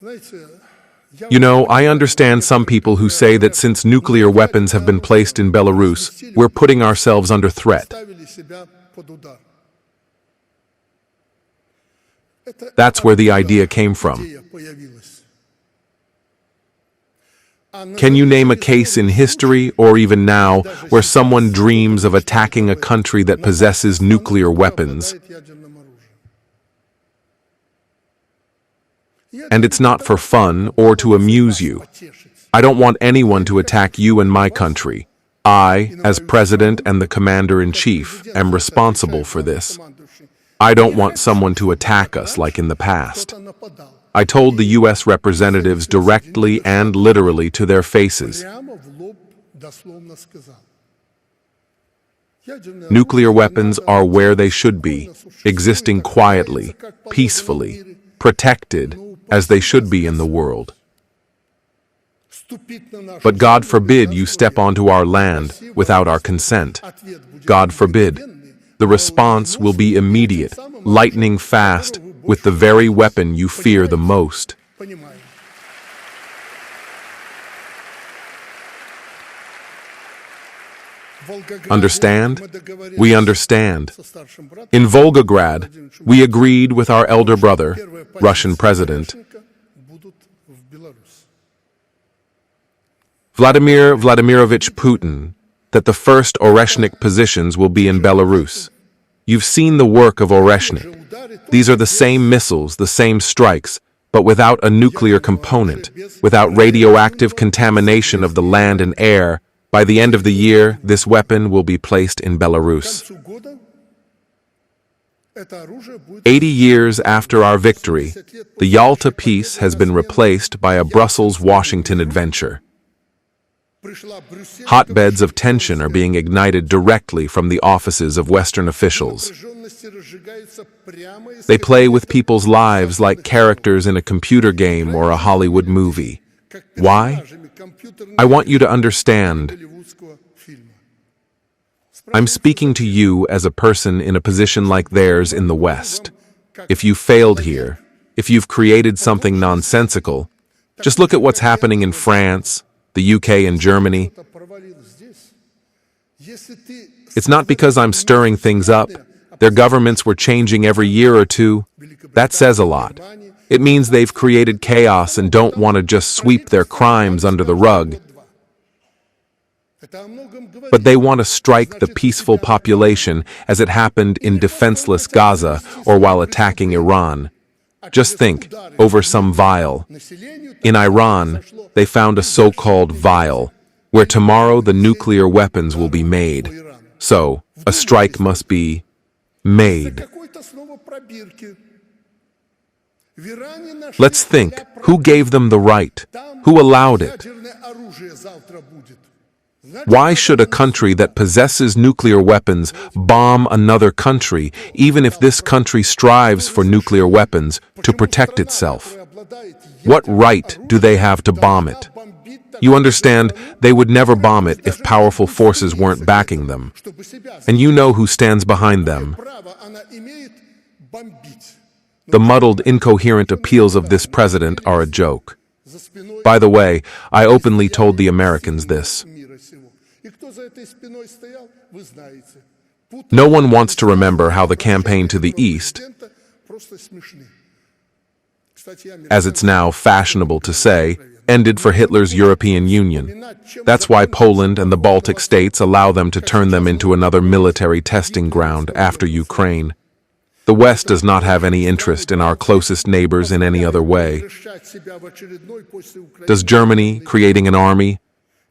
You know, I understand some people who say that since nuclear weapons have been placed in Belarus, we're putting ourselves under threat. That's where the idea came from. Can you name a case in history, or even now, where someone dreams of attacking a country that possesses nuclear weapons? And it's not for fun or to amuse you. I don't want anyone to attack you and my country. I, as president and the commander-in-chief, am responsible for this. I don't want someone to attack us like in the past. I told the U.S. representatives directly and literally to their faces. Nuclear weapons are where they should be, existing quietly, peacefully, protected, as they should be in the world. But God forbid you step onto our land without our consent. God forbid. The response will be immediate, lightning fast, with the very weapon you fear the most. Understand? We understand. In Volgograd, we agreed with our elder brother, Russian President Vladimir Vladimirovich Putin, that the first Oreshnik positions will be in Belarus. You've seen the work of Oreshnik. These are the same missiles, the same strikes, but without a nuclear component, without radioactive contamination of the land and air. By the end of the year, this weapon will be placed in Belarus. 80 years after our victory, the Yalta peace has been replaced by a Brussels-Washington adventure. Hotbeds of tension are being ignited directly from the offices of Western officials. They play with people's lives like characters in a computer game or a Hollywood movie. Why? I want you to understand. I'm speaking to you as a person in a position like theirs in the West. If you failed here, if you've created something nonsensical, just look at what's happening in France, the UK and Germany. It's not because I'm stirring things up. Their governments were changing every year or two. That says a lot. It means they've created chaos and don't want to just sweep their crimes under the rug. But they want to strike the peaceful population as it happened in defenseless Gaza or while attacking Iran. Just think, over some vial. In Iran, they found a so-called vial, where tomorrow the nuclear weapons will be made. So, a strike must be made. Let's think, who gave them the right? Who allowed it? Why should a country that possesses nuclear weapons bomb another country, even if this country strives for nuclear weapons to protect itself? What right do they have to bomb it? You understand, they would never bomb it if powerful forces weren't backing them. And you know who stands behind them. The muddled, incoherent appeals of this president are a joke. By the way, I openly told the Americans this. No one wants to remember how the campaign to the East, as it's now fashionable to say, ended for Hitler's European Union. That's why Poland and the Baltic states allow them to turn them into another military testing ground after Ukraine. The West does not have any interest in our closest neighbors in any other way. Does Germany, creating an army,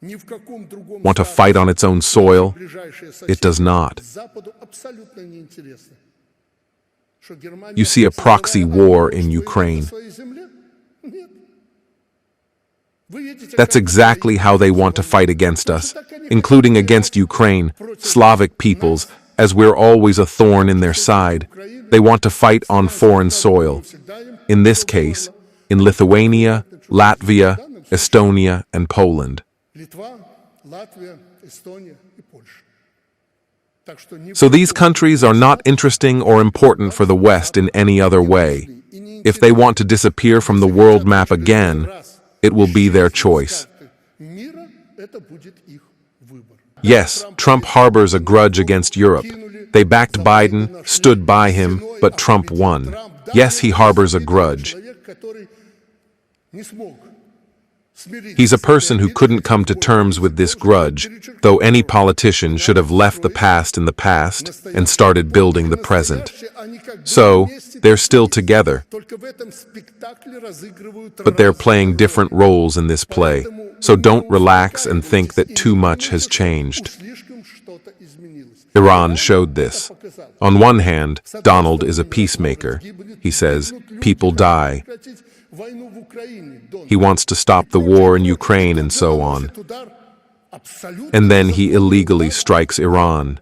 want to fight on its own soil? It does not. You see a proxy war in Ukraine. That's exactly how they want to fight against us, including against Ukraine, Slavic peoples, as we're always a thorn in their side. They want to fight on foreign soil. In this case, in Lithuania, Latvia, Estonia, and Poland. So these countries are not interesting or important for the West in any other way. If they want to disappear from the world map again, it will be their choice. Yes, Trump harbors a grudge against Europe. They backed Biden, stood by him, but Trump won. Yes, he harbors a grudge. He's a person who couldn't come to terms with this grudge, though any politician should have left the past in the past and started building the present. So, they're still together. But they're playing different roles in this play, so don't relax and think that too much has changed. Iran showed this. On one hand, Donald is a peacemaker. He says, people die. He wants to stop the war in Ukraine and so on. And then he illegally strikes Iran.